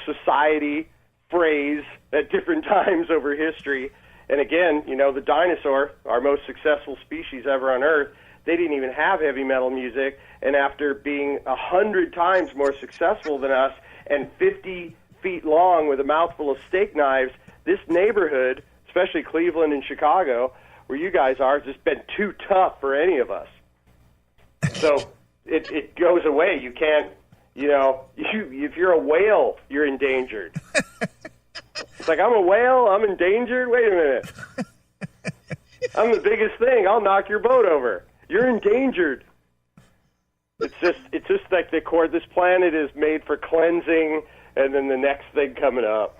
society frays at different times over history. And again, the dinosaur, our most successful species ever on Earth, they didn't even have heavy metal music, and after being 100 times more successful than us and 50 feet long with a mouthful of steak knives, this neighborhood, especially Cleveland and Chicago, where you guys are, has just been too tough for any of us. So it goes away. You can't, if you're a whale, you're endangered. It's like, I'm a whale, I'm endangered? Wait a minute. I'm the biggest thing. I'll knock your boat over. You're endangered. It's just like this planet is made for cleansing, and then the next thing coming up.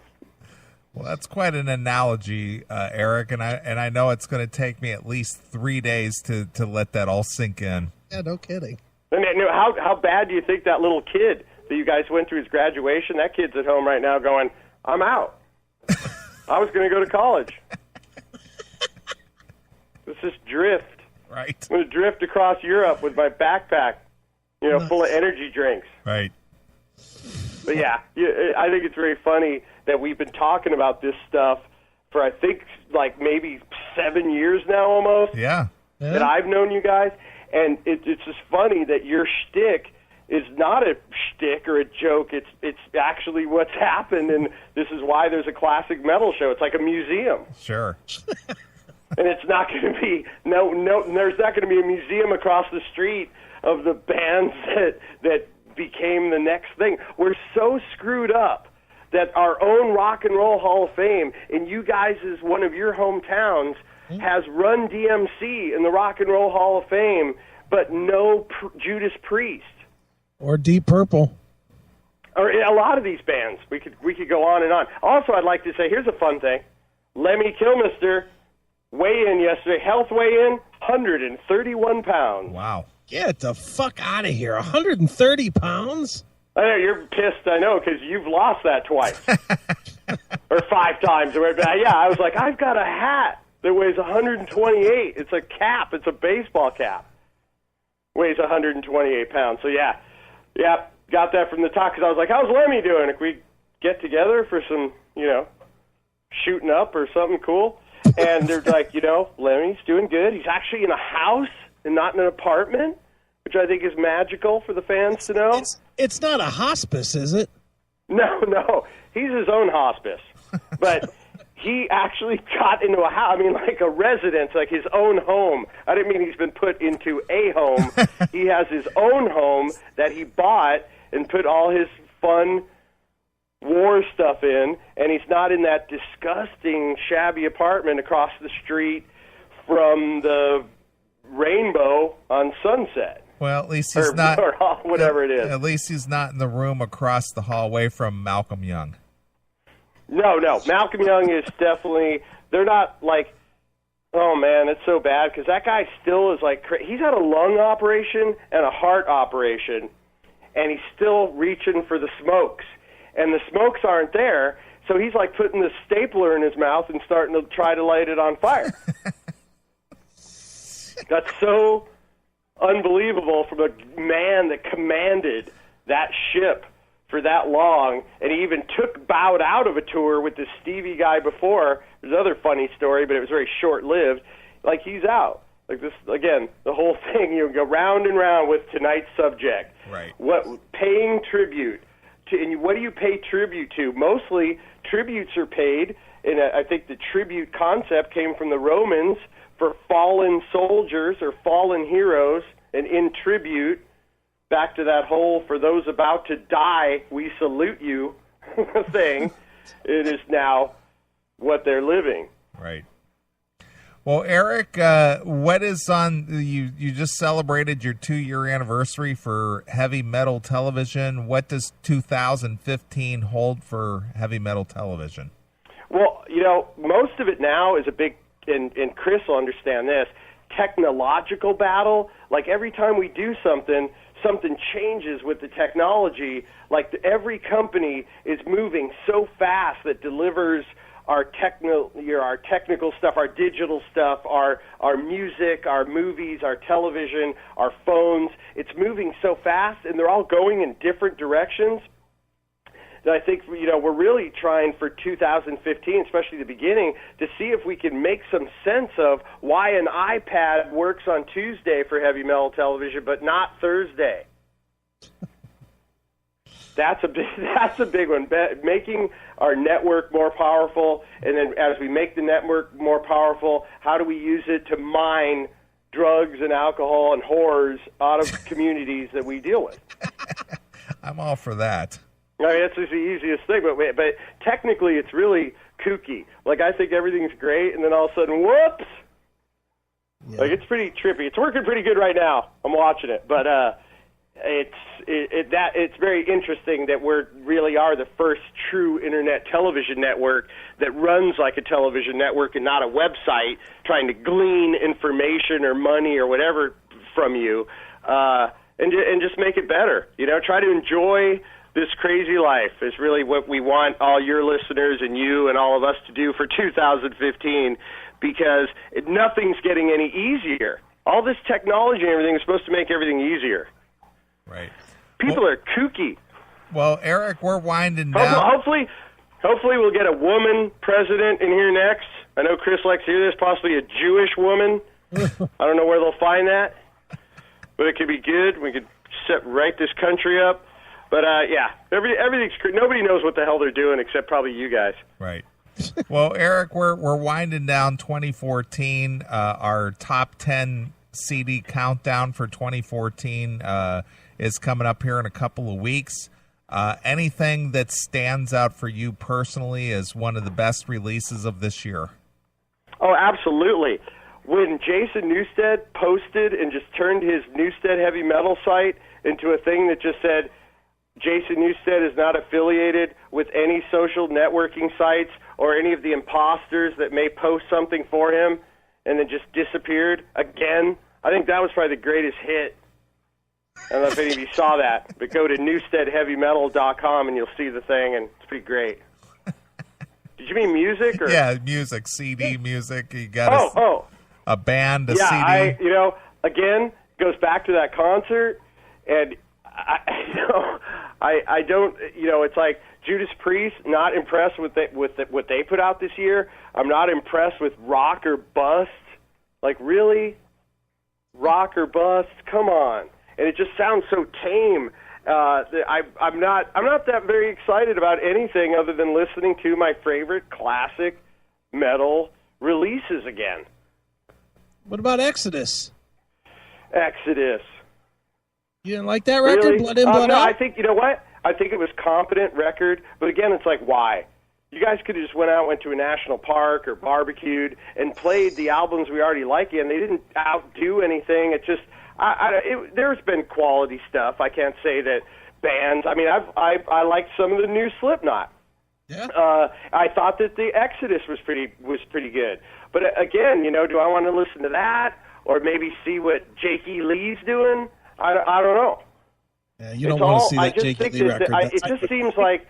Well, that's quite an analogy, Eric, and I know it's going to take me at least 3 days to let that all sink in. Yeah, no kidding. And how bad do you think that little kid that you guys went through his graduation, that kid's at home right now going, I'm out. I was going to go to college. Let's just drift. Right. I'm going to drift across Europe with my backpack, full of energy drinks. Right. But yeah, I think it's very funny that we've been talking about this stuff for, I think, like maybe 7 years now almost. Yeah. That I've known you guys. And it's just funny that your shtick is not a shtick or a joke. It's actually what's happened, and this is why there's a classic metal show. It's like a museum. Sure. And it's not going to be there's not going to be a museum across the street of the bands that became the next thing. We're so screwed up that our own Rock and Roll Hall of Fame, in you guys' one of your hometowns, has Run DMC in the Rock and Roll Hall of Fame, but no Judas Priest. Or Deep Purple. Or a lot of these bands. We could go on and on. Also, I'd like to say, here's a fun thing. Lemmy Kilmister, weigh-in yesterday, health weigh-in, 131 pounds. Wow. Get the fuck out of here. 130 pounds? I know, you're pissed, I know, because you've lost that twice. Or 5 times. Yeah, I was like, I've got a hat that weighs 128. It's a cap. It's a baseball cap. Weighs 128 pounds. So, yeah, got that from the top, because I was like, how's Lemmy doing? If we get together for some, shooting up or something cool. And they're like, Lemmy's doing good. He's actually in a house and not in an apartment, which I think is magical for the fans to know. It's not a hospice, is it? No. He's his own hospice. But he actually got into a house, like a residence, like his own home. I didn't mean he's been put into a home. He has his own home that he bought and put all his fun war stuff in, and he's not in that disgusting, shabby apartment across the street from the Rainbow on Sunset. Well, at least he's not, or whatever it is. At least he's not in the room across the hallway from Malcolm Young. No. Malcolm Young is definitely, they're not like, oh man, it's so bad, because that guy still is like, he's had a lung operation and a heart operation, and he's still reaching for the smokes. And the smokes aren't there, so he's like putting the stapler in his mouth and starting to try to light it on fire. That's so unbelievable from a man that commanded that ship for that long, and he even bowed out of a tour with this Stevie guy before. There's another funny story, but it was very short-lived. Like, he's out. Like this, again, the whole thing, you go round and round with tonight's subject. Right. Paying tribute. And what do you pay tribute to? Mostly, tributes are paid, and I think the tribute concept came from the Romans for fallen soldiers or fallen heroes, and in tribute, back to that whole, for those about to die, we salute you thing, it is now what they're living. Right. Well, Eric, what is on, you just celebrated your 2-year anniversary for heavy metal television. What does 2015 hold for heavy metal television? Well, most of it now is a big, and Chris will understand this, technological battle. Like every time we do something changes with the technology. Like every company is moving so fast that delivers our technical stuff, our digital stuff, our music, our movies, our television, our phones. It's moving so fast, and they're all going in different directions. And I think, we're really trying for 2015, especially the beginning, to see if we can make some sense of why an iPad works on Tuesday for heavy metal television, but not Thursday. That's a big one. Making our network more powerful, and then as we make the network more powerful, how do we use it to mine drugs and alcohol and whores out of communities that we deal with? I'm all for that. I mean, that's just the easiest thing, but technically it's really kooky. Like, I think everything's great, and then all of a sudden, whoops! Yeah. Like, it's pretty trippy. It's working pretty good right now. I'm watching it, but it's very interesting that we really are the first true internet television network that runs like a television network and not a website trying to glean information or money or whatever from you, and just make it better. Try to enjoy this crazy life is really what we want all your listeners and you and all of us to do for 2015, because nothing's getting any easier. All this technology and everything is supposed to make everything easier. Right. People are kooky. Well, Eric, we're winding down. Hopefully we'll get a woman president in here next. I know Chris likes to hear this, possibly a Jewish woman. I don't know where they'll find that, but it could be good. We could right this country up. But, everything's nobody knows what the hell they're doing except probably you guys. Right. Well, Eric, we're winding down 2014. Our top 10 CD countdown for 2014 is coming up here in a couple of weeks. Anything that stands out for you personally as one of the best releases of this year? Oh, absolutely. When Jason Newsted posted and just turned his Newsted Heavy Metal site into a thing that just said, Jason Newsted is not affiliated with any social networking sites or any of the imposters that may post something for him, and then just disappeared again. I think that was probably the greatest hit. I don't know if any of you saw that, but go to newstedheavymetal.com and you'll see the thing, and it's pretty great. Did you mean music? Or? Yeah, music, CD music. You got a band, a CD. Yeah, again, goes back to that concert, and I don't, it's like Judas Priest, not impressed with what they put out this year. I'm not impressed with Rock or Bust. Like, really? Rock or Bust? Come on. And it just sounds so tame. I'm not that very excited about anything other than listening to my favorite classic metal releases again. What about Exodus? Exodus. You didn't like that record, really? Blood In, Blood no, Out? I think, you know what? I think it was competent record, but again, it's like, why? You guys could have just went to a national park or barbecued and played the albums we already like, and they didn't outdo anything. It just, there's been quality stuff. I can't say that bands. I mean, I liked some of the new Slipknot. Yeah. I thought that the Exodus was pretty good. But again, do I want to listen to that or maybe see what Jakey Lee's doing? I don't know. Yeah, you don't want to see that Jakey Lee record. It just seems like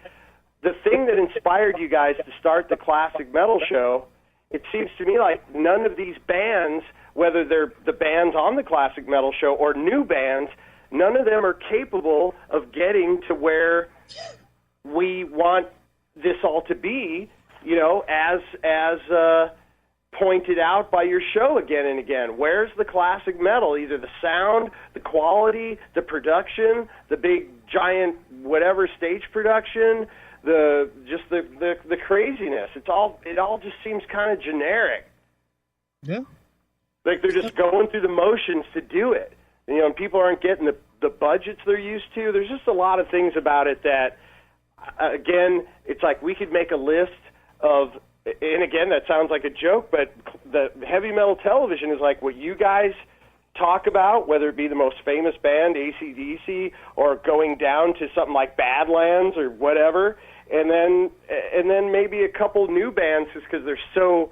the thing that inspired you guys to start the Classic Metal Show, it seems to me like none of these bands, whether they're the bands on the Classic Metal Show or new bands, none of them are capable of getting to where we want this all to be, as pointed out by your show again and again. Where's the classic metal? Either the sound, the quality, the production, the big giant whatever stage production, the craziness. It all just seems kind of generic. Yeah. Like they're just going through the motions to do it. And people aren't getting the budgets they're used to. There's just a lot of things about it that, again, it's like we could make a list of, and again, that sounds like a joke, but the heavy metal television is like what you guys talk about, whether it be the most famous band, AC/DC, or going down to something like Badlands or whatever, and then maybe a couple new bands just because they're so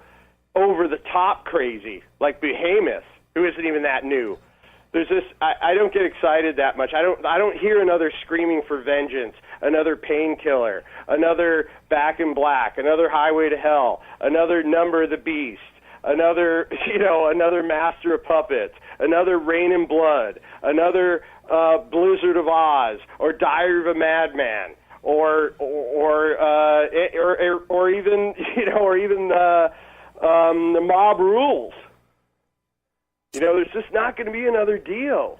over the top crazy, like Behemoth, who isn't even that new. There's this. I don't get excited that much. I don't hear another Screaming for Vengeance, another Painkiller, another Back in Black, another Highway to Hell, another Number of the Beast, another another Master of Puppets, another Rain and Blood, another Blizzard of Oz, or Diary of a Madman, or even the Mob Rules. There's just not going to be another deal.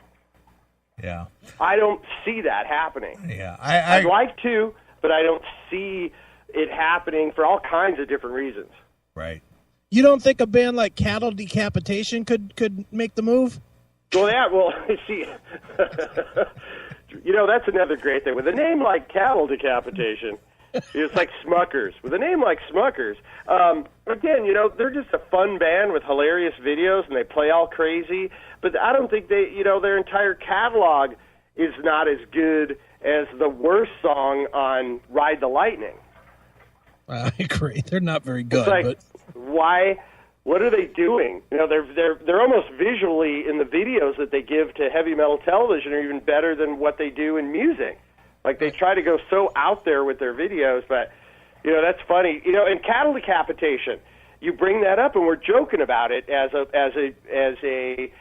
Yeah. I don't see that happening. Yeah. I'd like to, but I don't see it happening for all kinds of different reasons. Right. You don't think a band like Cattle Decapitation could make the move? Well, see, that's another great thing. With a name like Cattle Decapitation, it's like Smuckers. With a name like Smuckers, again, they're just a fun band with hilarious videos, and they play all crazy. But I don't think their entire catalog is not as good as the worst song on Ride the Lightning. I agree. They're not very good. It's like, but why? What are they doing? They're almost visually in the videos that they give to heavy metal television are even better than what they do in music. Like they try to go so out there with their videos, but that's funny. In Cattle Decapitation, you bring that up, and we're joking about it as a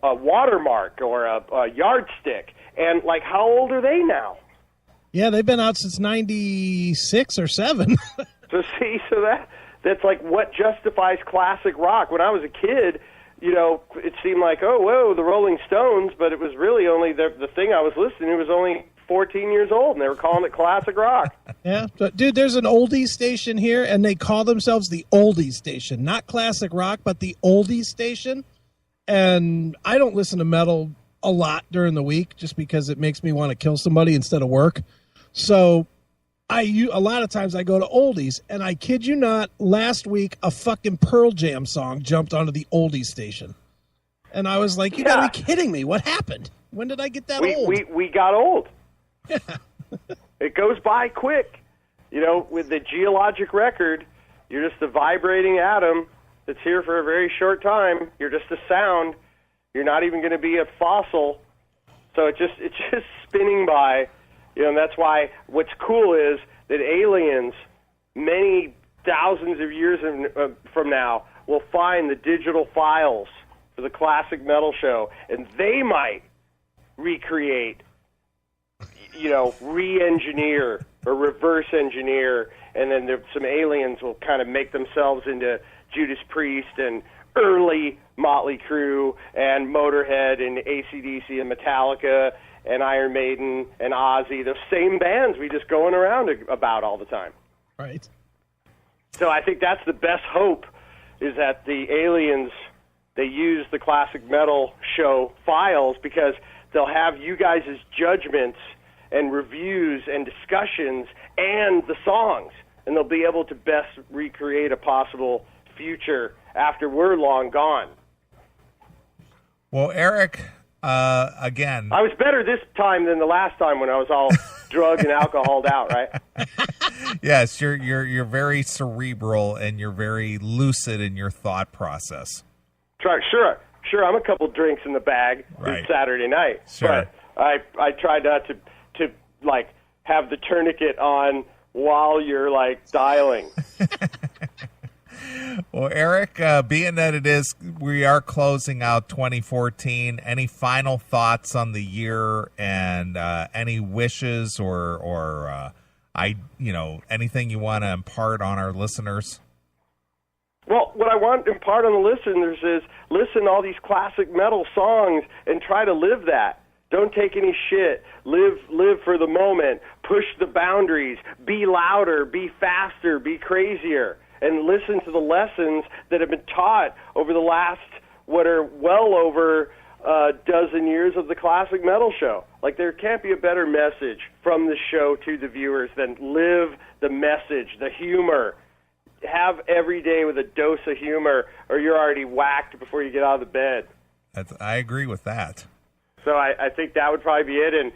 watermark or a yardstick. And like, how old are they now? Yeah, they've been out since '96 or '7. So that's like what justifies classic rock. When I was a kid, it seemed like, oh, whoa, the Rolling Stones, but it was really only the thing I was listening to was only 14 years old, and they were calling it classic rock. Yeah, but dude, there's an oldies station here, and they call themselves the oldies station. Not classic rock, but the oldies station. And I don't listen to metal a lot during the week just because it makes me want to kill somebody instead of work. So a lot of times I go to oldies, and I kid you not, last week a fucking Pearl Jam song jumped onto the oldies station. And I was like, you gotta be kidding me. What happened? When did I get that old? We got old. It goes by quick. With the geologic record, you're just a vibrating atom that's here for a very short time. You're just a sound. You're not even going to be a fossil. So it's just spinning by. And that's why what's cool is that aliens, many thousands of years from now, will find the digital files for the Classic Metal Show, and they might recreate, re-engineer or reverse engineer, and then some aliens will kind of make themselves into Judas Priest and early Motley Crue and Motorhead and AC/DC and Metallica and Iron Maiden and Ozzy, those same bands we just going around about all the time. Right. So I think that's the best hope, is that the aliens, they use the Classic Metal Show files because they'll have you guys' judgments and reviews and discussions and the songs, and they'll be able to best recreate a possible future after we're long gone. Well, Eric, again, I was better this time than the last time when I was all drug and alcoholed out, right? yes, you're very cerebral and you're very lucid in your thought process. Sure. I'm a couple drinks in the bag Right. this Saturday night, Sure. but I try not to like have the tourniquet on while you're like dialing. Well, Eric, being that we are closing out 2014, any final thoughts on the year and any wishes or anything you want to impart on our listeners? Well, what I want to impart on the listeners is listen to all these classic metal songs and try to live that. Don't take any shit. Live for the moment. Push the boundaries. Be louder. Be faster. Be crazier. And listen to the lessons that have been taught over the last, what are well over a dozen years of the Classic Metal Show. Like, there can't be a better message from the show to the viewers than live the message, the humor. Have every day with a dose of humor, or you're already whacked before you get out of the bed. I agree with that. So I think that would probably be it. And,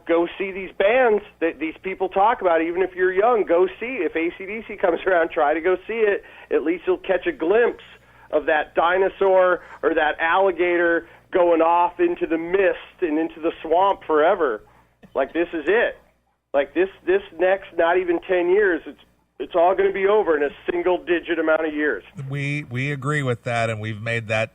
go see these bands that these people talk about. Even if you're young, go see. If AC/DC comes around, try to go see it. At least you'll catch a glimpse of that dinosaur or that alligator going off into the mist and into the swamp forever. Like, this is it. Like, this next not even 10 years, it's all going to be over in a single-digit amount of years. We agree with that, and we've made that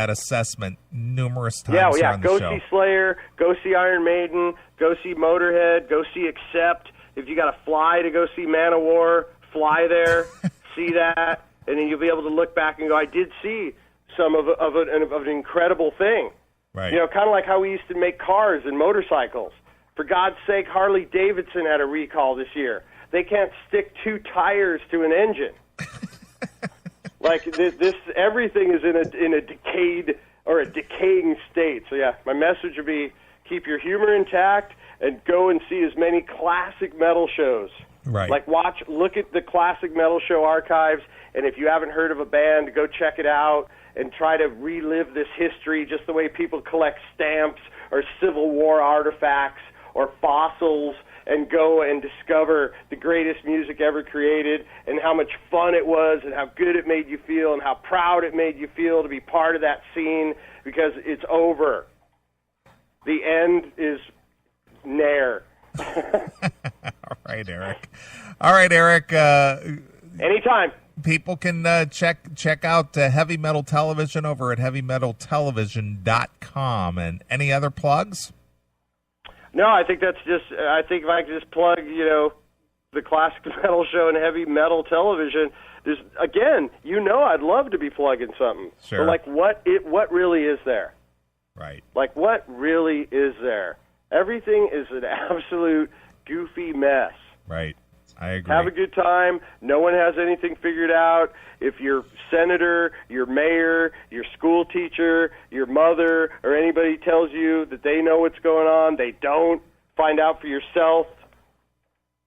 assessment numerous times here on the go show. See Slayer, go see Iron Maiden, go see Motorhead, go see Accept. If you got to fly to go see Manowar, fly there, see that, and then you'll be able to look back and go, I did see some of an incredible thing. Right. Kind of like how we used to make cars and motorcycles. For God's sake, Harley Davidson had a recall this year. They can't stick 2 tires to an engine. Like, this everything is in a decayed or a decaying state. So yeah, my message would be keep your humor intact and go and see as many classic metal shows. Right. Like, look at the Classic Metal Show archives, and if you haven't heard of a band, go check it out and try to relive this history just the way people collect stamps or Civil War artifacts or fossils, and go and discover the greatest music ever created and how much fun it was and how good it made you feel and how proud it made you feel to be part of that scene, because it's over. The end is near. All right, Eric. Anytime. People can check out Heavy Metal Television over at heavymetaltelevision.com. And any other plugs? No, I think that's just. I think if I could just plug, the Classic Metal Show and Heavy Metal Television. There's again, I'd love to be plugging something. Sure. But like, what really is there? Right. Like, what really is there? Everything is an absolute goofy mess. Right. I agree. Have a good time. No one has anything figured out. If your senator, your mayor, your school teacher, your mother, or anybody tells you that they know what's going on, they don't. Find out for yourself.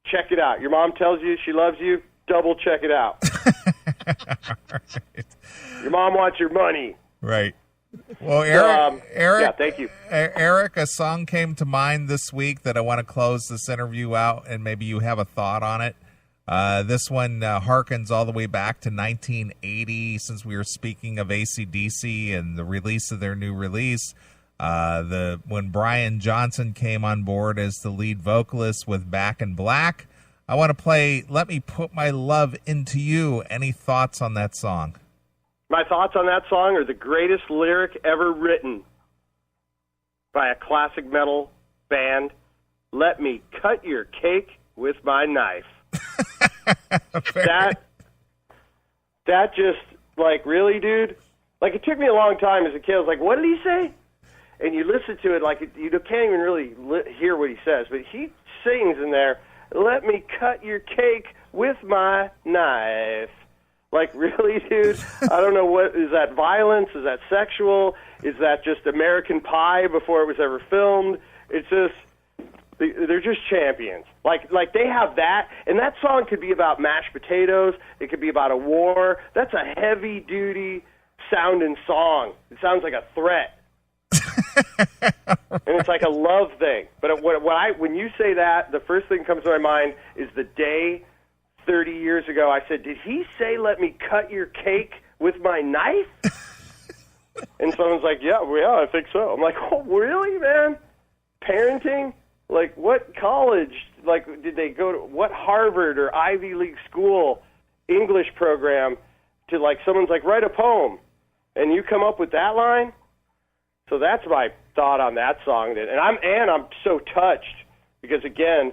Check it out. Your mom tells you she loves you, double check it out. Right. Your mom wants your money. Right. Well, Eric, yeah, thank you. Eric, a song came to mind this week that I want to close this interview out, and maybe you have a thought on it. This one harkens all the way back to 1980, since we were speaking of AC/DC and the release of their new release. When Brian Johnson came on board as the lead vocalist with Back in Black. I want to play Let Me Put My Love Into You. Any thoughts on that song? My thoughts on that song are the greatest lyric ever written by a classic metal band. Let me cut your cake with my knife. That just, like, really, dude? Like, it took me a long time as a kid. I was like, what did he say? And you listen to it, like, you can't even really hear what he says. But he sings in there, let me cut your cake with my knife. Like, really, dude? I don't know, what is that, violence? Is that sexual? Is that just American Pie before it was ever filmed? It's just, they're just champions. Like they have that, and that song could be about mashed potatoes. It could be about a war. That's a heavy-duty sounding song. It sounds like a threat. And it's like a love thing. But when you say that, the first thing that comes to my mind is the day 30 years ago I said, did he say let me cut your cake with my knife? And someone's like, yeah, I think so. I'm like, oh, really, man? Parenting? Like, what college? Like, did they go to what Harvard or Ivy League school English program to, like, someone's like, write a poem, and you come up with that line? So that's my thought on that song. And I'm so touched because, again,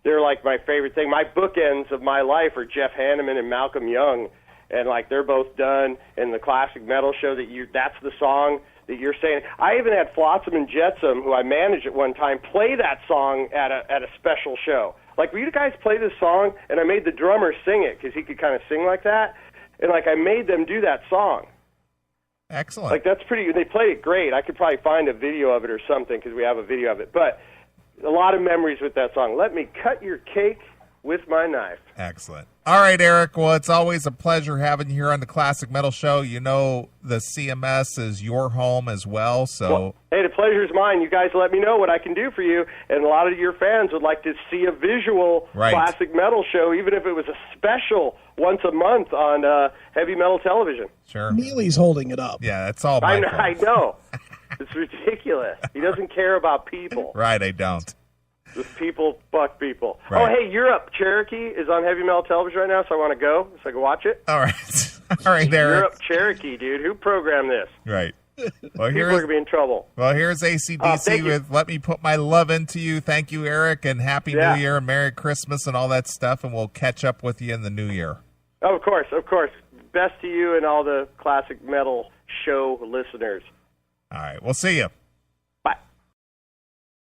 they're like my favorite thing. My bookends of my life are Jeff Hanneman and Malcolm Young, and like they're both done in the classic metal show. That's the song that you're saying. I even had Flotsam and Jetsam, who I managed at one time, play that song at a special show. Like, will you guys play this song? And I made the drummer sing it because he could kind of sing like that, and like I made them do that song. Excellent. Like, that's pretty. They played it great. I could probably find a video of it or something because we have a video of it. But a lot of memories with that song. Let me cut your cake with my knife. Excellent. All right, Eric. Well, it's always a pleasure having you here on the Classic Metal Show. You know the CMS is your home as well, so... Well, hey, the pleasure's mine. You guys let me know what I can do for you, and a lot of your fans would like to see a visual classic metal show, even if it was a special once a month on heavy metal television. Sure. Neely's holding it up. Yeah, that's all my fault. I know. It's ridiculous. He doesn't care about people. Right, I don't. Just people fuck people. Right. Oh, hey, Europe Cherokee is on heavy metal television right now, so I want to go so I can watch it. All right. All right, Eric. Europe Cherokee, dude. Who programmed this? Right. Well, People are going to be in trouble. Well, here's AC/DC with Let Me Put My Love Into You. Thank you, Eric, and Happy New Year and Merry Christmas and all that stuff, and we'll catch up with you in the new year. Oh, of course, of course. Best to you and all the classic metal show listeners. All right. We'll see you.